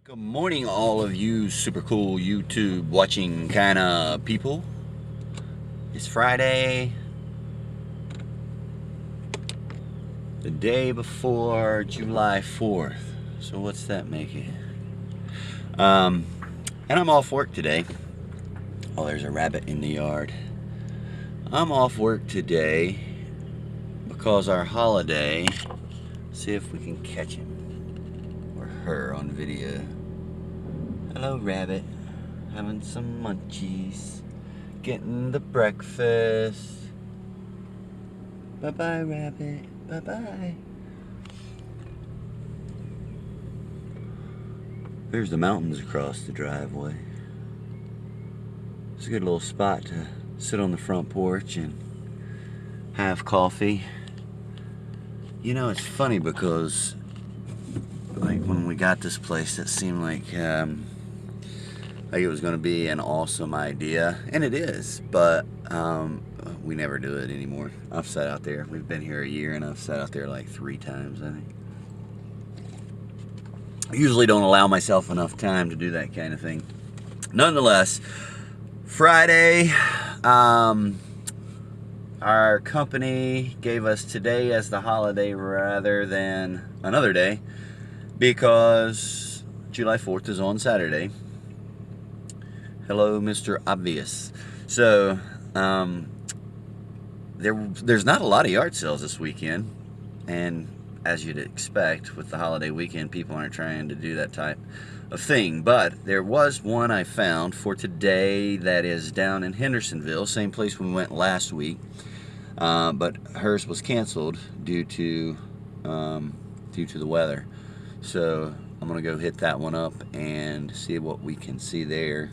Good morning, all of you super cool YouTube watching kind of people. It's Friday, the day before July 4th. So what's that make it? And I'm off work today. Oh, there's a rabbit in the yard. I'm off work today because our holiday. See if we can catch him or her on video. Hello, rabbit. Having some munchies. Getting the breakfast. Bye-bye, rabbit. Bye-bye. There's the mountains across the driveway. It's a good little spot to sit on the front porch and have coffee. You know, it's funny because like when we got this place, it seemed like it was going to be an awesome idea, and it is, but we never do it anymore. I've sat out there. We've been here a year, and I've sat out there like 3 times, I think. I usually don't allow myself enough time to do that kind of thing. Nonetheless, Friday, our company gave us today as the holiday rather than another day because July 4th is on Saturday. Hello, Mr. Obvious. So, there's not a lot of yard sales this weekend, and as you'd expect, with the holiday weekend, people aren't trying to do that type of thing. But there was one I found for today that is down in Hendersonville, same place we went last week. But hers was canceled due to the weather. So I'm gonna go hit that one up and see what we can see there.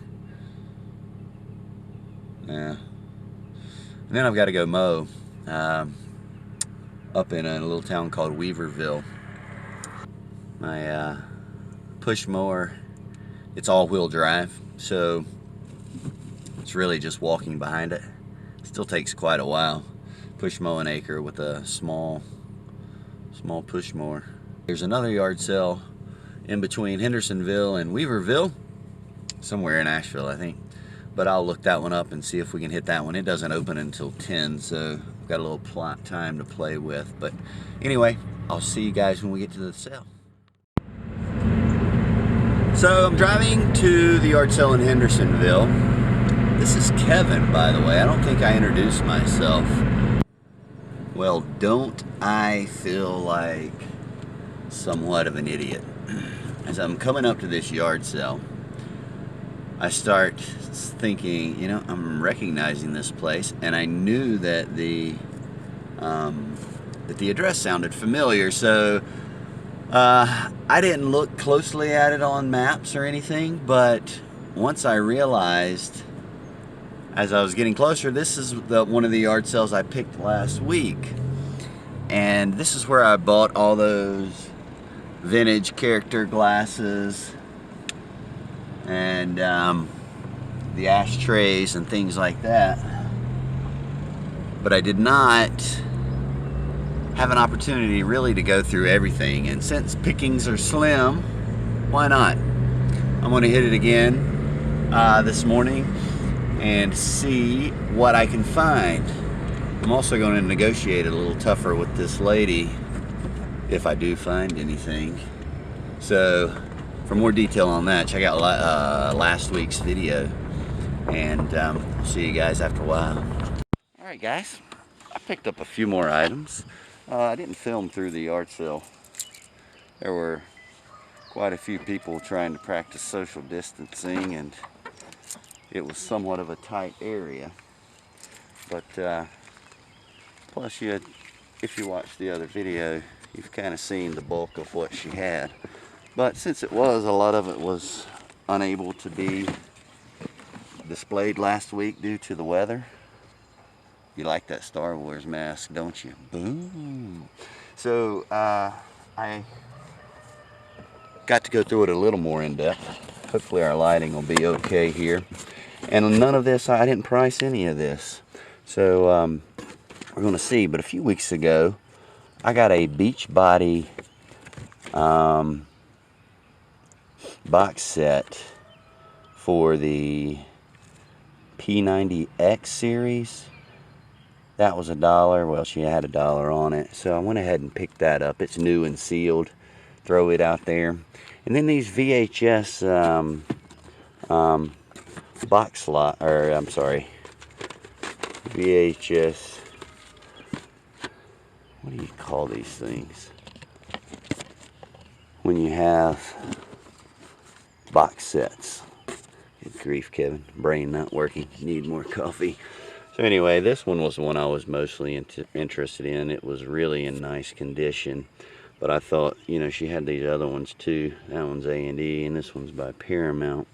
Yeah. And then I've got to go mow up in a little town called Weaverville. My push mower, it's all-wheel drive, so it's really just walking behind it. Still takes quite a while. Push mow an acre with a small push mower. There's another yard sale in between Hendersonville and Weaverville, somewhere in Asheville, I think. But I'll look that one up and see if we can hit that one. It doesn't open until 10, so I've got a little time to play with. But anyway, I'll see you guys when we get to the sale. So I'm driving to the yard sale in Hendersonville. This is Kevin, by the way. I don't think I introduced myself. Well, don't I feel like somewhat of an idiot? As I'm coming up to this yard sale, I start thinking, you know, I'm recognizing this place, and I knew that the address sounded familiar, so I didn't look closely at it on maps or anything, but once I realized as I was getting closer, this is one of the yard sales I picked last week, and this is where I bought all those vintage character glasses and the ashtrays and things like that. But I did not have an opportunity really to go through everything, and since pickings are slim, why not? I'm going to hit it again this morning and see what I can find. I'm also going to negotiate a little tougher with this lady if I do find anything. So for more detail on that, check out last week's video, and I'll see you guys after a while. Alright guys, I picked up a few more items. I didn't film through the yard sale. There were quite a few people trying to practice social distancing, and it was somewhat of a tight area. But plus, if you watched the other video, you've kind of seen the bulk of what she had. But since a lot of it was unable to be displayed last week due to the weather. You like that Star Wars mask, don't you? Boom! So I got to go through it a little more in depth. Hopefully our lighting will be okay here. And none of this, I didn't price any of this. So we're going to see. But a few weeks ago, I got a Beachbody box set for the P90X series. That was $1. Well, she had $1 on it, so I went ahead and picked that up. It's new and sealed. Throw it out there. And then these VHS box slot, or I'm sorry, VHS. What do you call these things when you have box sets? Good grief, Kevin. Brain not working. Need more coffee. So anyway, this one was the one I was mostly interested in. It was really in nice condition. But I thought, you know, she had these other ones too. That one's A&E and this one's by Paramount.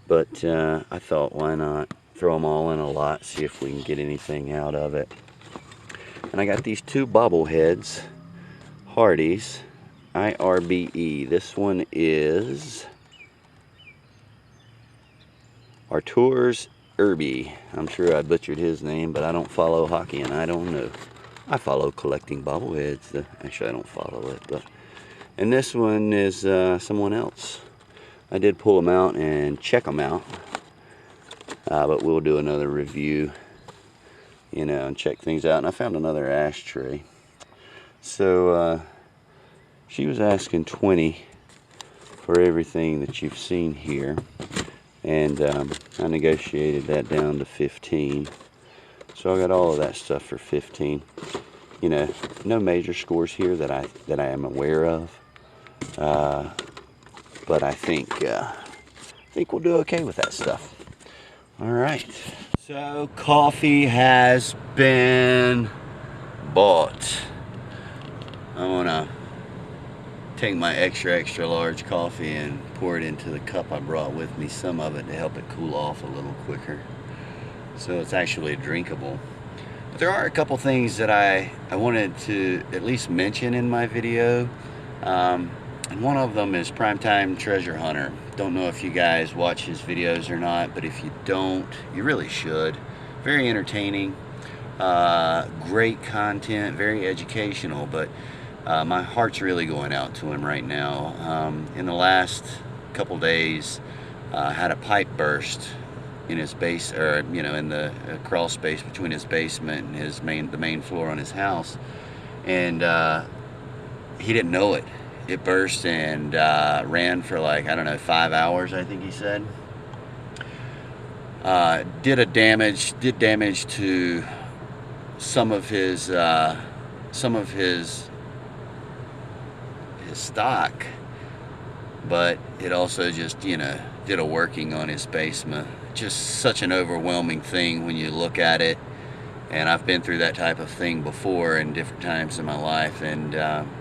But I thought, why not throw them all in a lot, see if we can get anything out of it. And I got these two Bobble Heads, Hardee's, IRBE. This one is Artur's Irby. I'm sure I butchered his name, but I don't follow hockey and I don't know. I follow collecting bobbleheads. Actually, I don't follow it, but. And this one is someone else. I did pull them out and check them out, but we'll do another review, you know, and check things out. And I found another ashtray. So she was asking $20 for everything that you've seen here, and I negotiated that down to $15. So I got all of that stuff for $15. You know, no major scores here that I am aware of, but I think we'll do okay with that stuff. All right. So coffee has been bought. I want to take my extra large coffee and pour it into the cup I brought with me, some of it to help it cool off a little quicker, so it's actually drinkable. But there are a couple things that I wanted to at least mention in my video, and one of them is Primetime Treasure Hunter. Don't know if you guys watch his videos or not, but if you don't, you really should. Very entertaining, great content, very educational, but my heart's really going out to him right now. In the last couple days, had a pipe burst in his base, or you know, in the crawl space between his basement and his the main floor on his house, and he didn't know it. It burst and ran for like, I don't know, 5 hours, I think he said. Did damage to some of his stock, but it also just, you know, did a working on his basement. Just such an overwhelming thing when you look at it, and I've been through that type of thing before in different times in my life, and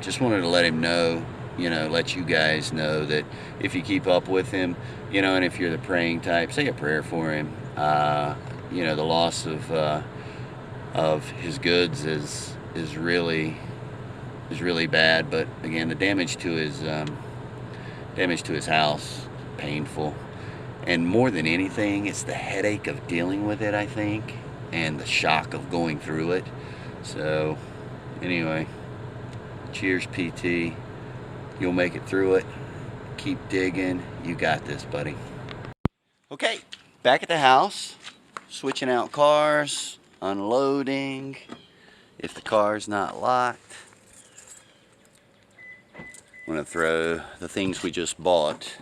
just wanted to let him know, you know, let you guys know that if you keep up with him, you know, and if you're the praying type, say a prayer for him. You know, the loss of his goods is really bad, but again, the damage to his house, painful. And more than anything, it's the headache of dealing with it, I think, and the shock of going through it. So anyway, cheers, PT. You'll make it through it. Keep digging. You got this, buddy. Okay, back at the house, switching out cars, unloading. If the car's not locked, I'm gonna throw the things we just bought,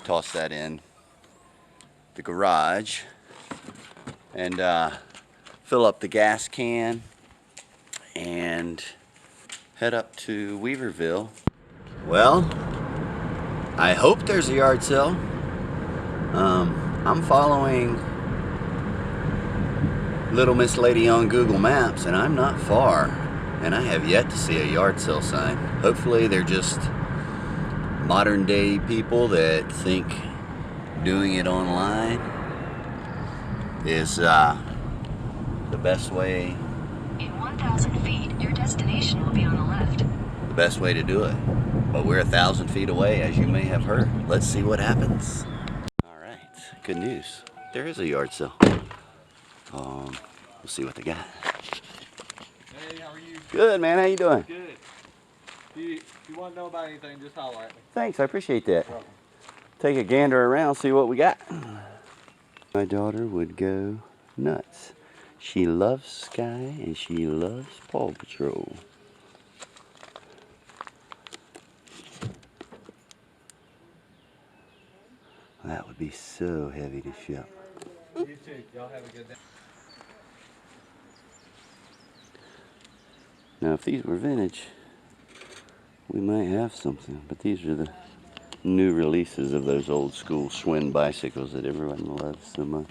toss that in the garage, and fill up the gas can and head up to Weaverville. Well, I hope there's a yard sale. I'm following Little Miss Lady on Google Maps, and I'm not far, and I have yet to see a yard sale sign. Hopefully they're just modern day people that think doing it online is the best way. In 1,000 feet, your destination will be on the left. The best way to do it. But we're 1,000 feet away, as you may have heard. Let's see what happens. All right, good news. There is a yard sale. We'll see what they got. Hey, how are you? Good, man. How you doing? Good. If you want to know about anything, just holler at me. Thanks, I appreciate that. You're welcome. take a gander around, see what we got. My daughter would go nuts. She loves Sky and she loves Paw Patrol. That would be so heavy to ship. You too. Y'all have a good day. Now if these were vintage, we might have something, but these are the new releases of those old school Schwinn bicycles that everyone loves so much.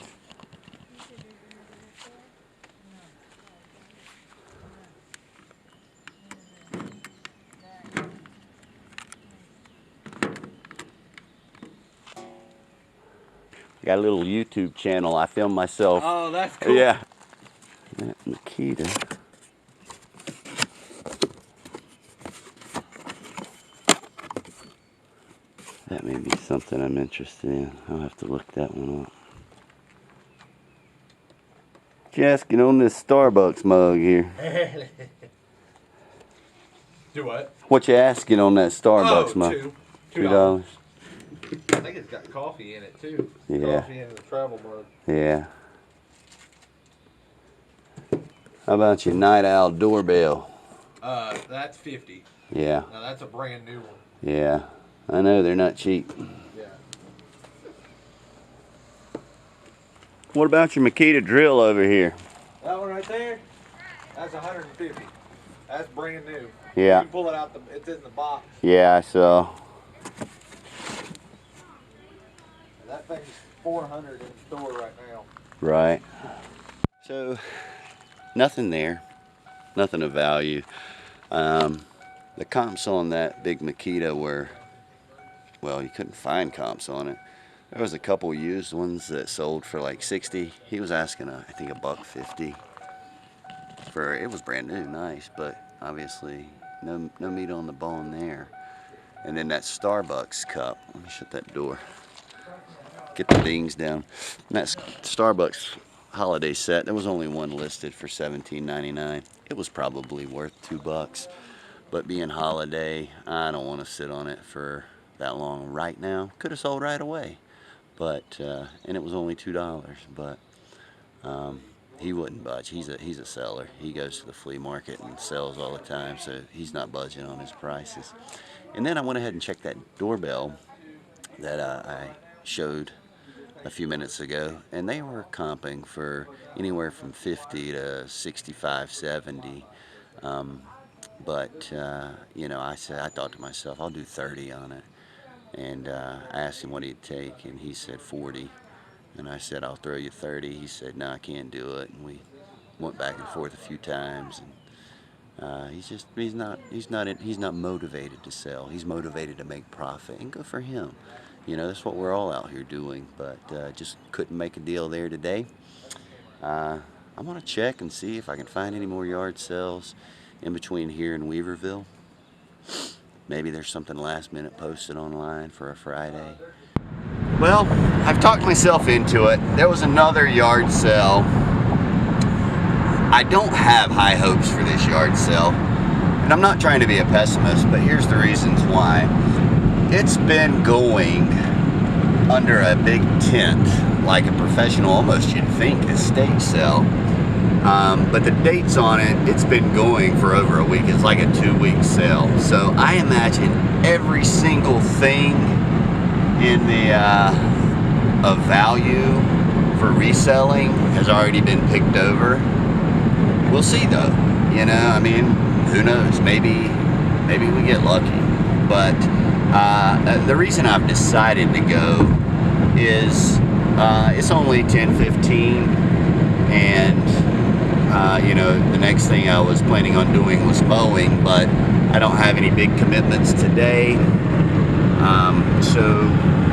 Got a little YouTube channel. I film myself. Oh, that's cool. Yeah. That Makita. That may be something I'm interested in. I'll have to look that one up. Just get on this Starbucks mug here. Do what? What you asking on that Starbucks mug? $2. I think it's got coffee in it too. Yeah. Coffee in the travel mug. Yeah. How about your Night Owl doorbell? That's 50. Yeah. Now that's a brand new one. Yeah. I know they're not cheap. Yeah. What about your Makita drill over here? That one right there, that's 150. That's brand new. Yeah. You can pull it out, it's in the box. Yeah, I saw. That thing's 400 in the store right now. Right. So, nothing there. Nothing of value. The comps on that big Makita were, well, you couldn't find comps on it. There was a couple used ones that sold for like 60. He was asking, I think, $1.50 for it. Was brand new, nice, but obviously no meat on the bone there. And then that Starbucks cup. Let me shut that door. Get the dings down. And that Starbucks holiday set, there was only one listed for $17.99. It was probably worth $2, but being holiday, I don't want to sit on it for that long right now. Could have sold right away, but and it was only $2. But he wouldn't budge. He's a seller. He goes to the flea market and sells all the time, so he's not budging on his prices. And then I went ahead and checked that doorbell that I showed a few minutes ago, and they were comping for anywhere from 50 to 65, 70. But you know, I thought to myself, I'll do 30 on it. And I asked him what he'd take, and he said 40. And I said, I'll throw you 30. He said, no, I can't do it. And we went back and forth a few times. And he's not motivated to sell. He's motivated to make profit, and good for him. You know, that's what we're all out here doing. But just couldn't make a deal there today. I'm gonna check and see if I can find any more yard sales in between here and Weaverville. Maybe there's something last minute posted online for a Friday. Well, I've talked myself into it. There was another yard sale. I don't have high hopes for this yard sale, and I'm not trying to be a pessimist, but here's the reasons why. It's been going under a big tent, like a professional, almost you'd think, estate sale. But the dates on it, it's been going for over a week. It's like a 2-week sale. So I imagine every single thing in the of value for reselling has already been picked over. We'll see though. You know, I mean, who knows? Maybe we get lucky. But the reason I've decided to go is it's only 10:15, and you know, the next thing I was planning on doing was mowing, but I don't have any big commitments today, so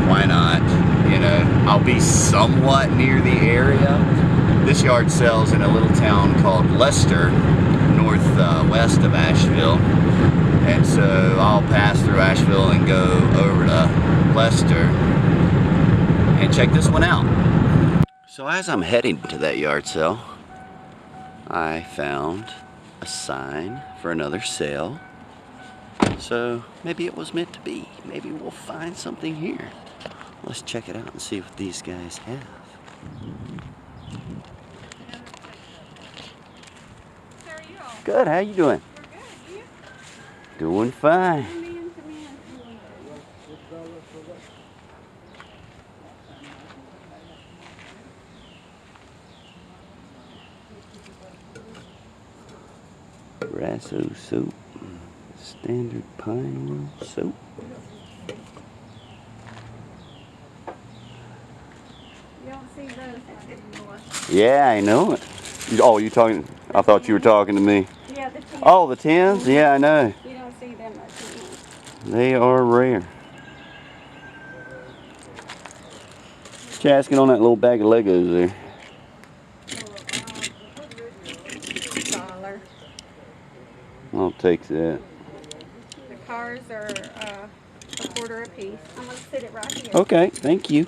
why not? You know, I'll be somewhat near the area. This yard sells in a little town called Leicester, northwest of Asheville, and so I'll pass through Asheville and go over to Leicester and check this one out. So as I'm heading to that yard sale, I found a sign for another sale. So maybe it was meant to be. Maybe we'll find something here. Let's check it out and see what these guys have. How are you all? Good, how you doing? We're good. You? Doing fine. Come in. Grasso soap. Standard pine oil soap. You don't see those anymore. Yeah, I know it. Oh, you talking? I thought you were talking to me. Yeah, the tins. Oh, the tins? Yeah, I know. You don't see them much anymore. They are rare. Just asking on that little bag of Legos there. $1. I'll take that. The cars are a quarter a piece. I'm going to sit it right here. Okay, thank you.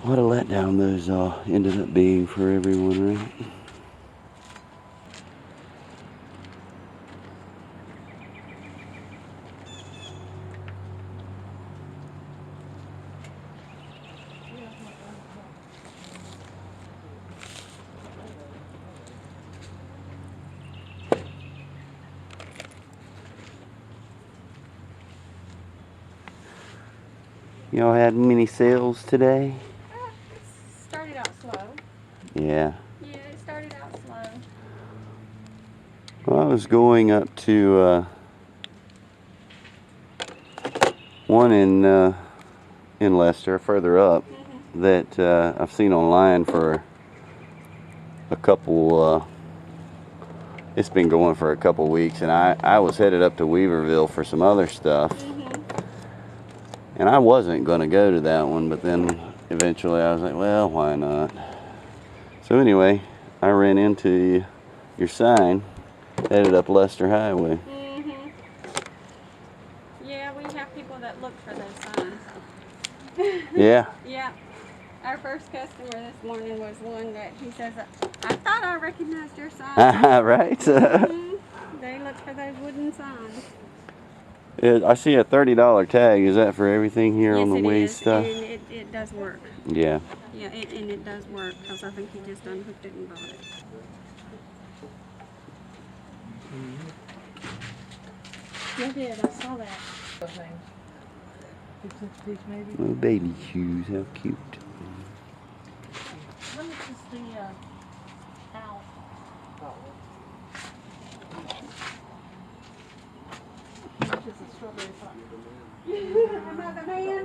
What a letdown those ended up being for everyone, right? Y'all had many sales today? It started out slow. Yeah. Yeah, it started out slow. Well, I was going up to one in Leicester, further up, that I've seen online for a couple. It's been going for a couple weeks, and I was headed up to Weaverville for some other stuff, and I wasn't going to go to that one, but then eventually I was like, well, why not? So anyway, I ran into your sign, headed up Leicester Highway. Yeah, we have people that look for those signs. Yeah. Yeah. Our first customer this morning was one that he says, I thought I recognized your sign. Right. They look for those wooden signs. I see a $30 tag. Is that for everything here Yes, on the it Waze is, stuff? and it does work. Yeah. Yeah, and it does work because I think he just unhooked it and bought it. Yeah, I did. I saw that. Oh, baby shoes. How cute. How much is the owl? How much is the strawberry pie? Am I the man?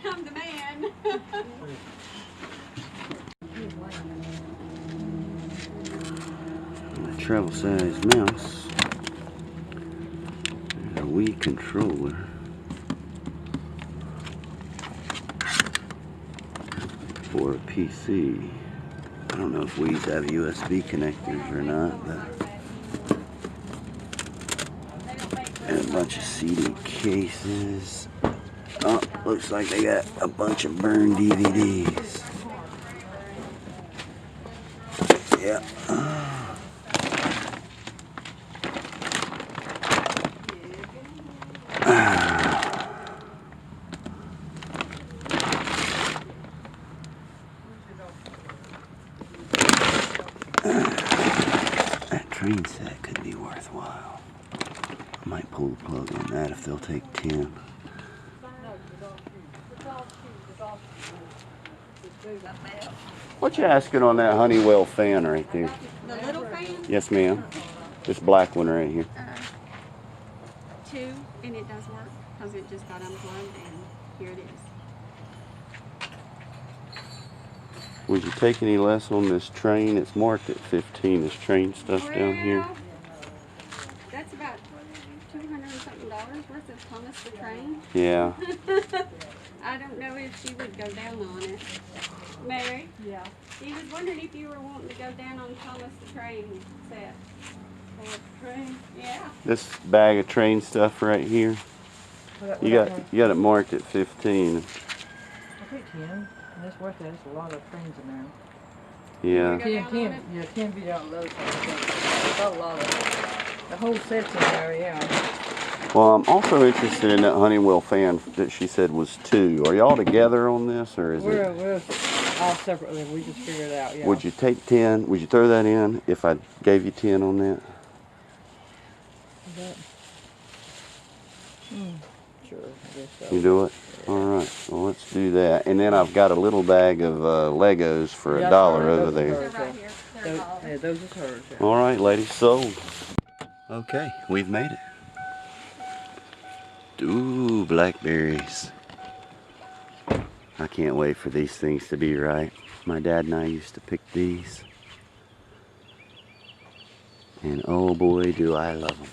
I'm the man. A travel size mouse. There's a Wii controller. For a PC. I don't know if Wii's have USB connectors or not, but. And a bunch of CD cases. Oh, looks like they got a bunch of burned DVDs. Yeah. That train set could be worthwhile. I might pull the plug on that if they'll take 10. What you asking on that Honeywell fan right there? The little fan? Yes, ma'am. This black one right here. 2 and it does work because it just got unplugged and here it is. Would you take any less on this train? It's marked at 15, this train stuff down here. Well, that's about $200 and something worth of Thomas the Train. Yeah. I don't know if she would go down on it. Mary? Yeah. He was wondering if you were wanting to go down on Thomas the Train set. Train. Yeah. This bag of train stuff right here. You got it marked at 15. I think 10. And it's worth it. There's a lot of trains in there. Yeah. Go down on it? Yeah, 10 be down low. It's got a lot of the whole set's in there, yeah. Well, I'm also interested in that Honeywell fan that she said was 2. Are y'all together on this, or is it? We're all separately. We just figured it out, yeah. Would you take 10? Would you throw that in if I gave you 10 on that? Sure, I guess so. You do it? All right. Well, let's do that. And then I've got a little bag of Legos for Yeah, $1 over those are there. They're right here. They're all. Yeah, those is hers. Yeah. All right, ladies, sold. Okay, we've made it. Ooh, blackberries. I can't wait for these things to be right. My dad and I used to pick these. And oh boy, do I love them.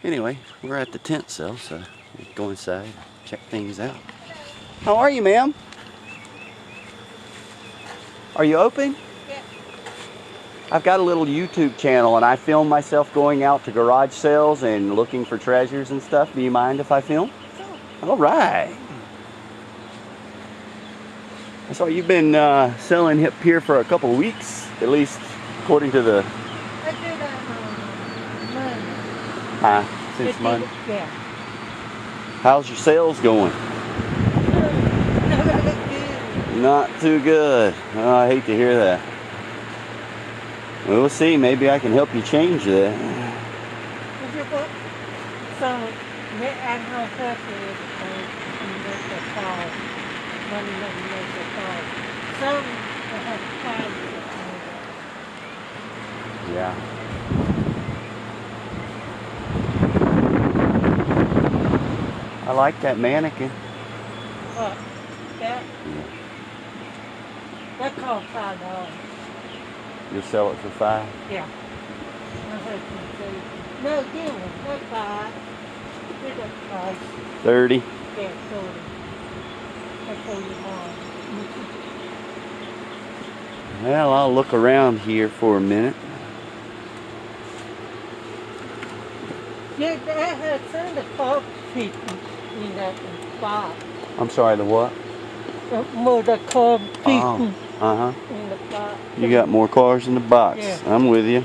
Anyway, we're at the tent sale, so we'll go inside, check things out. How are you, ma'am? Are you open? Yeah. I've got a little YouTube channel and I film myself going out to garage sales and looking for treasures and stuff. Do you mind if I film? Sure. All right. I saw you've been selling hip here for a couple of weeks, at least according to the... I did that Monday. since Monday. Yeah. How's your sales going? Not too good. Oh, I hate to hear that. We'll see. Maybe I can help you change that. So, at home country is the call. Money makes a call. Some have time. Yeah. I like that mannequin. What? That? That cost $5. You'll sell it for $5? Yeah. My husband said, no, give me, that's $5. Get that price. 30? Yeah, 30. That's all you want. Well, I'll look around here for a minute. Yeah, I had Santa Claus people in that spot. I'm sorry, the what? More the club people Uh-huh. in the spot. You got more cars in the box. Yeah. I'm with you.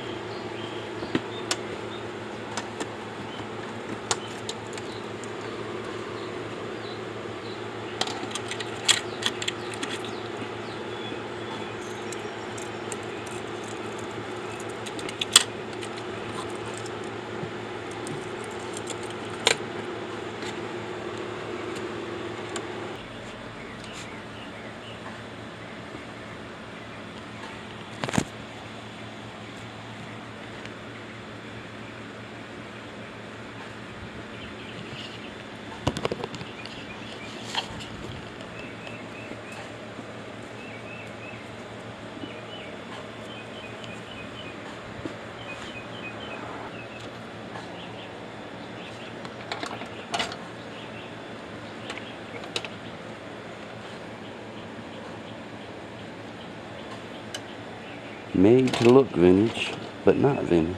Made to look vintage, but not vintage.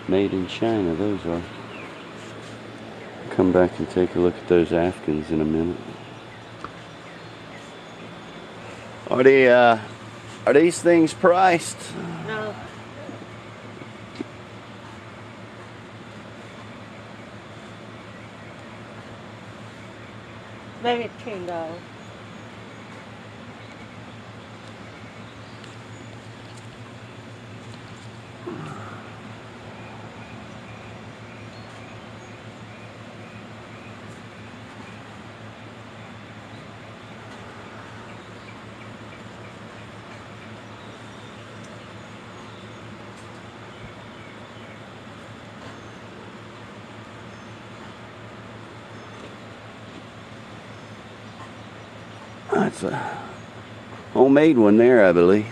Made in China, those are. Come back and take a look at those Afghans in a minute. Are these things priced? No. Maybe $10. That's a homemade one there, I believe.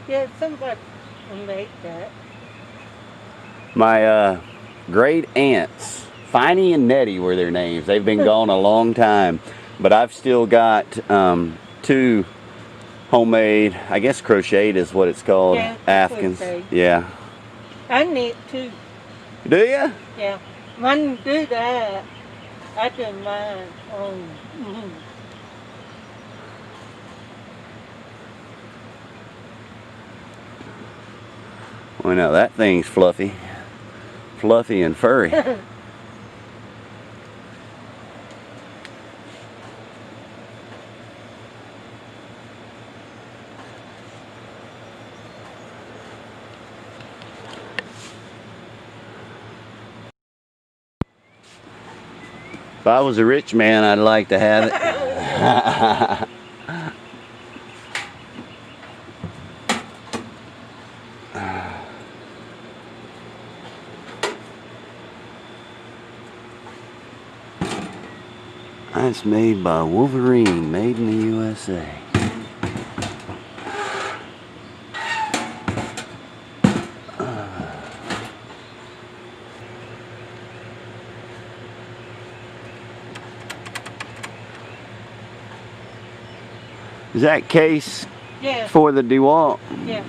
Yeah, somebody will make that. My great aunts, Finey and Nettie were their names. They've been gone a long time, but I've still got 2 homemade, I guess crocheted is what it's called, Yeah, Afghans. crochet. Yeah. I knit too. Do ya? Yeah. When do that, I do mine on. Well, now that thing's fluffy. Fluffy and furry. If I was a rich man, I'd like to have it. That's made by Wolverine, made in the USA. Is that case Yeah. for the DeWalt? Yeah.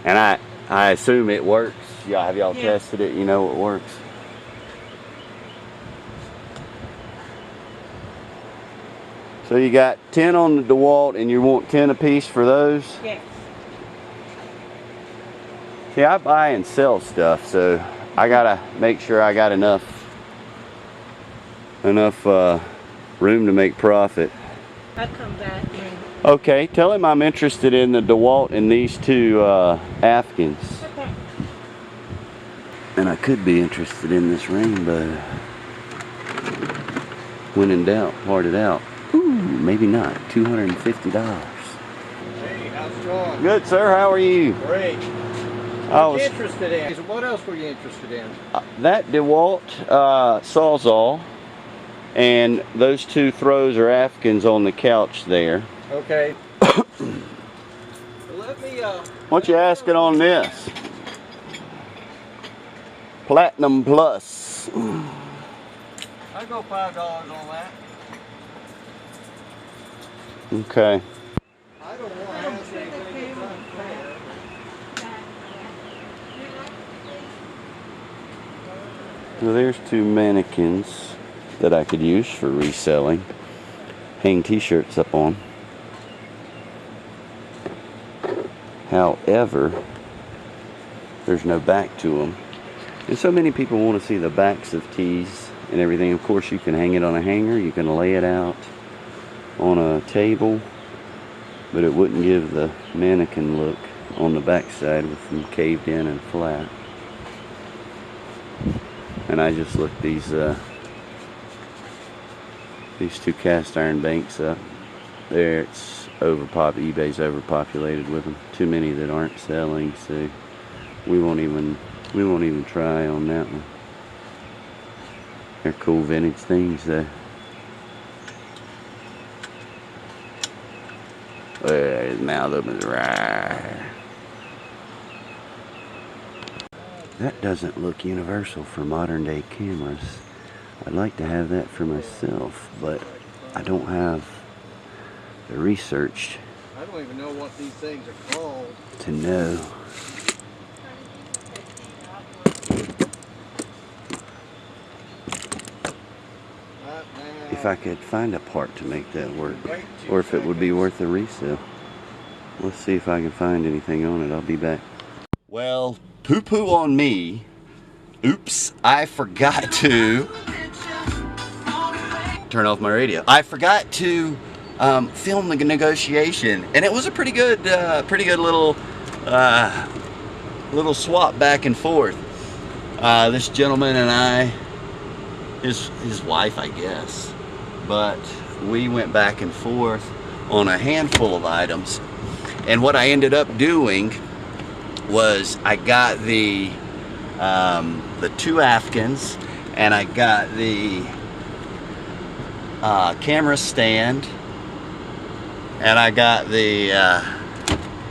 And I assume it works. Yeah, have y'all Yeah. tested it? You know it works. So you got 10 on the DeWalt and you want 10 a piece for those? Yeah. See, I buy and sell stuff, so I gotta make sure I got enough room to make profit. I'll come back and. Okay, tell him I'm interested in the DeWalt and these 2 Afghans. Okay. And I could be interested in this rainbow. When in doubt, part it out. Ooh, maybe not. $250. Hey, how's it going? Good, sir. How are you? Great. I What was you interested in? What else were you interested in? that DeWalt Sawzall, and those 2 throws are Afghans on the couch there. Okay. Let me What you asking on this? Platinum Plus. I'll go $5 on that. Okay. I don't want to ask anything that's unfair. So there's 2 mannequins that I could use for reselling. Hang t-shirts up on. However, there's no back to them. And so many people want to see the backs of tees and everything. Of course, you can hang it on a hanger. You can lay it out on a table. But it wouldn't give the mannequin look on the back side with them caved in and flat. And I just looked these 2 cast iron banks up. There, it's eBay's overpopulated with them. Too many that aren't selling, so we won't even try on that one. They're cool vintage things though. Well, his mouth opens right. That doesn't look universal for modern day cameras. I'd like to have that for myself, but I don't have the research I don't even know what these things are called. to know. If I could find a part to make that work, or if it would be worth a resale. Let's see if I can find anything on it. I'll be back. Well, poo-poo on me. Oops, I forgot to turn off my radio. I forgot to film the negotiation, and it was a pretty good little swap back and forth. This gentleman and I, his wife, I guess, but we went back and forth on a handful of items, and what I ended up doing was I got the the 2 Afghans, and I got the camera stand, and I got the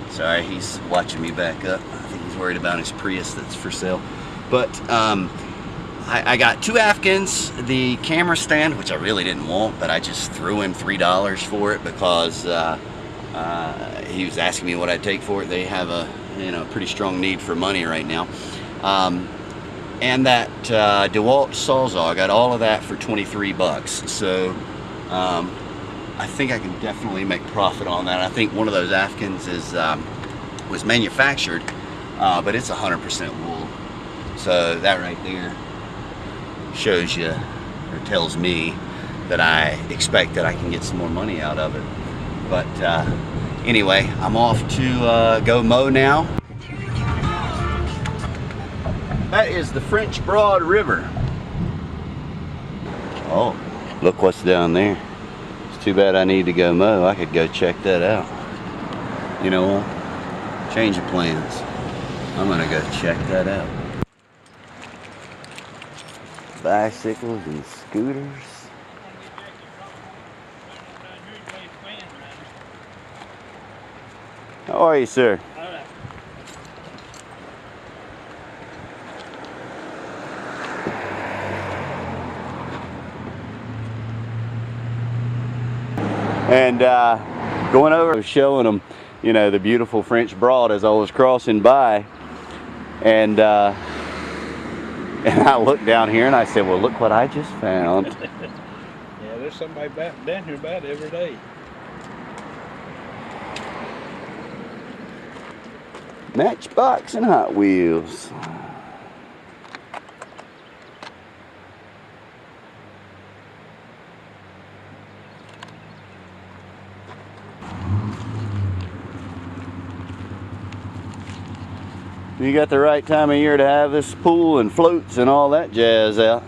sorry, he's watching me back up. I think he's worried about his Prius that's for sale. But I got 2 Afghans, the camera stand, which I really didn't want, but I just threw him $3 for it because he was asking me what I'd take for it. They have a pretty strong need for money right now. And that DeWalt Sawzall, I got all of that for 23 bucks. So I think I can definitely make profit on that. I think one of those Afghans was manufactured, but it's 100% wool. So that right there shows you, or tells me, that I expect that I can get some more money out of it. But anyway, I'm off to go mow now. That is the French Broad River. Oh, look what's down there. It's too bad I need to go mow. I could go check that out. You know what? Change of plans. I'm gonna go check that out. Bicycles and scooters. How are you, sir? And going over, showing them, you know, the beautiful French Broad as I was crossing by, and I looked down here and I said, well, look what I just found. Yeah, there's somebody down here about every day. Matchbox and Hot Wheels. You got the right time of year to have this pool and floats and all that jazz out.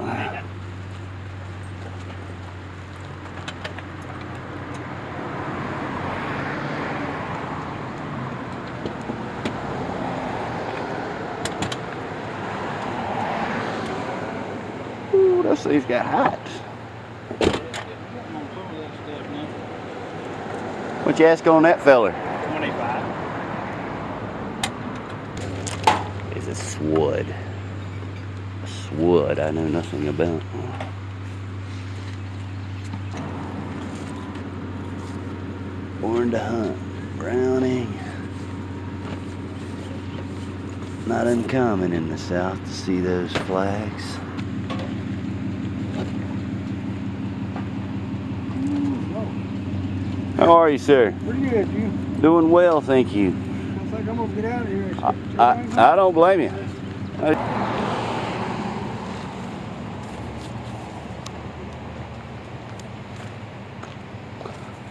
Ooh, those things got hot. What you ask on that feller? 25. It's a swud. A swud I know nothing about. Born to hunt. Browning. Not uncommon in the South to see those flags. How are you, sir? Pretty good, you? Doing well, thank you. I think I'm gonna get out of here. I don't blame you.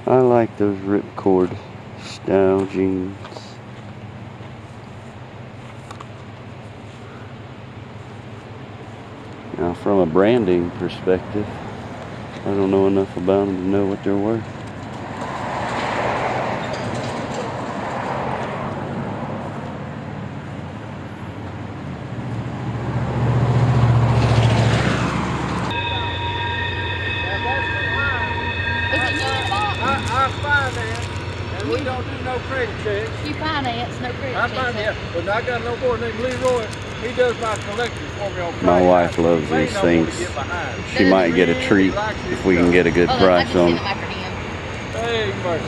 I like those ripcord style jeans. Now, from a branding perspective, I don't know enough about them to know what they're worth. I finance, and we don't do no credit checks. You finance, no credit I finance, but I got no boy named Leroy. He does my collection for me on Friday. My wife night. loves He may these not wanna things. get behind. She might get a treat if we can get a good Oh, I price just on sent them. it back for him. Hey, mercy.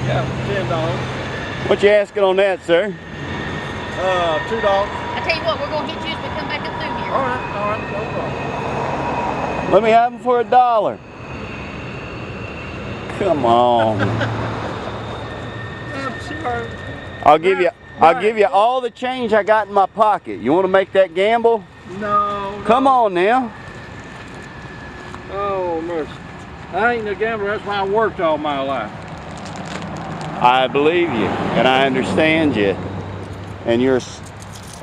Yeah, $10. What you asking on that, sir? $2. I tell you what, we're gonna hit you as we come back up through here. All right, no problem. Let me have them for $1. Come on. I'm sorry. I'll give you all the change I got in my pocket. You want to make that gamble? No. Come on now. Oh, mercy. I ain't a gambler. That's why I worked all my life. I believe you, and I understand you, and you're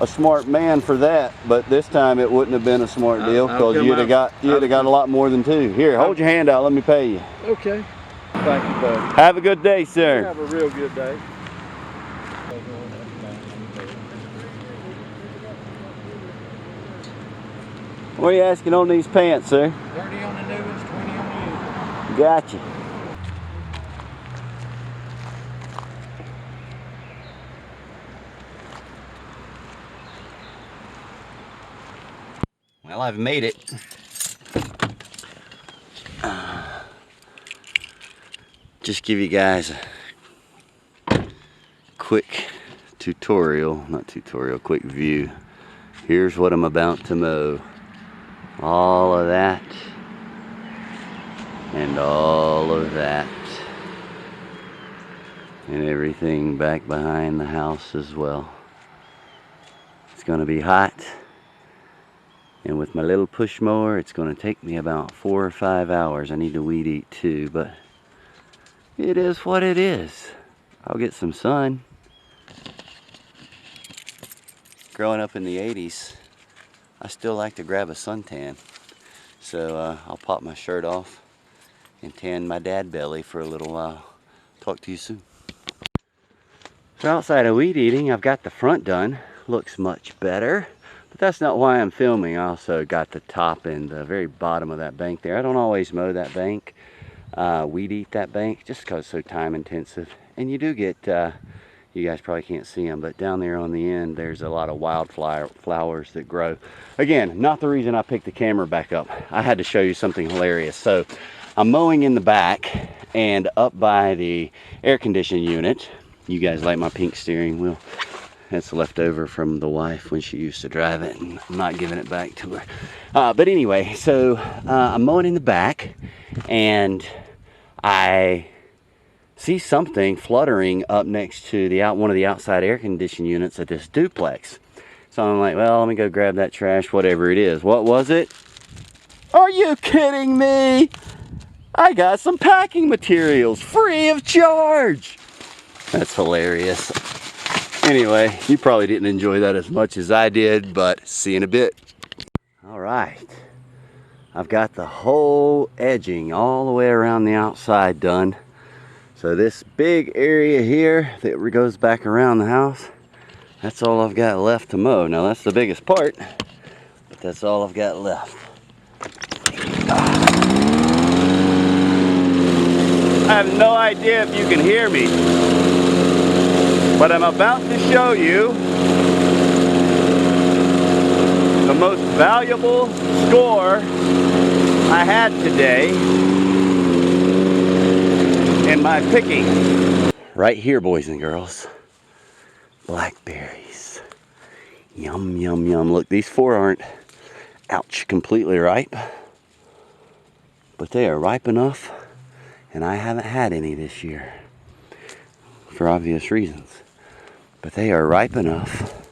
a smart man for that. But this time it wouldn't have been a smart deal because you'd have got a lot more than 2. Here, hold your hand out. Let me pay you. Okay. Thank you, buddy. Have a good day, sir. Have a real good day. What are you asking on these pants, sir? 30 on the new ones, 20 on the used. Gotcha. Well, I've made it. Just give you guys a quick tutorial, not tutorial, quick view. Here's what I'm about to mow. All of that and all of that and everything back behind the house as well. It's gonna be hot, and with my little push mower it's gonna take me about 4 or 5 hours. I need to weed eat too, but it is what it is. I'll get some sun. Growing up in the 80s, I still like to grab a suntan. So I'll pop my shirt off and tan my dad belly for a little while. Talk to you soon. So outside of weed eating, I've got the front done. Looks much better. But that's not why I'm filming. I also got the top and the very bottom of that bank there. I don't always mow that bank, weed eat that bank, just because it's so time intensive. And you do get, you guys probably can't see them, but down there on the end, there's a lot of flowers that grow. Again, not the reason I picked the camera back up. I had to show you something hilarious. So I'm mowing in the back and up by the air conditioning unit. You guys like my pink steering wheel? That's left over from the wife when she used to drive it, and I'm not giving it back to her. But anyway, so I'm mowing in the back, and I see something fluttering up next to the one of the outside air conditioning units at this duplex. So I'm like, well, let me go grab that trash, whatever it is. What was it? Are you kidding me? I got some packing materials free of charge. That's hilarious. Anyway, you probably didn't enjoy that as much as I did, but see you in a bit. All right, I've got the whole edging all the way around the outside done. So this big area here that goes back around the house, that's all I've got left to mow. Now that's the biggest part, but that's all I've got left. I have no idea if you can hear me, but I'm about to show you the most valuable score I had today in my picking. Right here, boys and girls, blackberries. Yum, yum, yum. Look, these 4 aren't, ouch, completely ripe, but they are ripe enough, and I haven't had any this year for obvious reasons. But they are ripe enough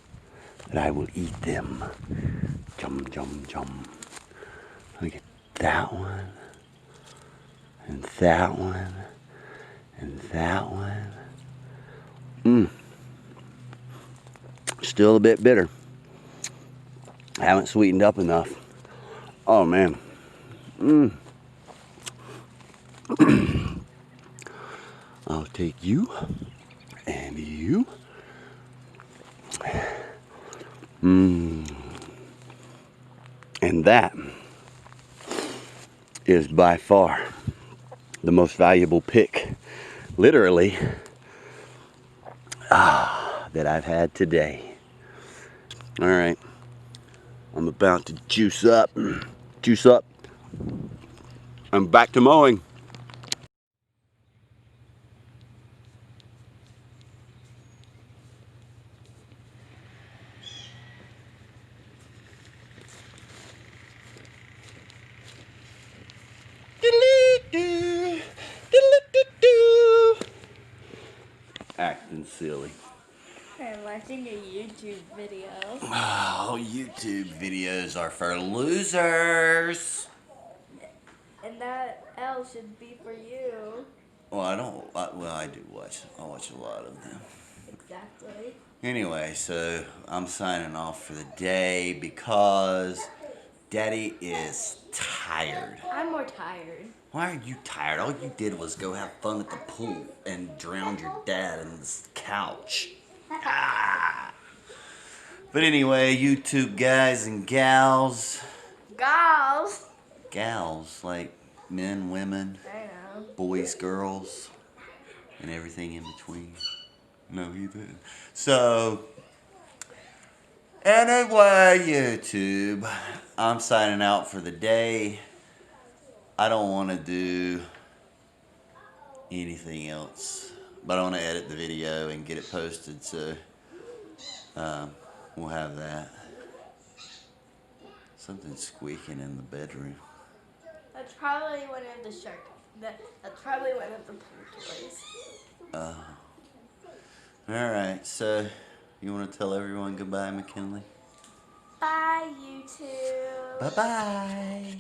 that I will eat them. Jum, jum, jum. Look at that one, and that one, and that one. Still a bit bitter. I haven't sweetened up enough. Oh man. I'll take you and you. And that is by far the most valuable pick, literally, that I've had today. All right, I'm about to juice up. I'm back to mowing. Acting silly. I'm watching a YouTube video. Oh, YouTube videos are for losers. And that L should be for you. Well, I don't. Well, I do watch. I watch a lot of them. Exactly. Anyway, so I'm signing off for the day because Daddy is tired. I'm more tired. Why are you tired? All you did was go have fun at the pool and drowned your dad in this couch. But anyway, YouTube guys and gals, Gals. Gals, like men, women, I know. boys, girls, and everything in between. No, he didn't. So, anyway, YouTube, I'm signing out for the day. I don't want to do anything else, but I want to edit the video and get it posted, so we'll have that. Something's squeaking in the bedroom. That's probably one of the shark. That's probably one of the pool toys. Alright, so you want to tell everyone goodbye, McKinley? Bye, YouTube. Bye-bye.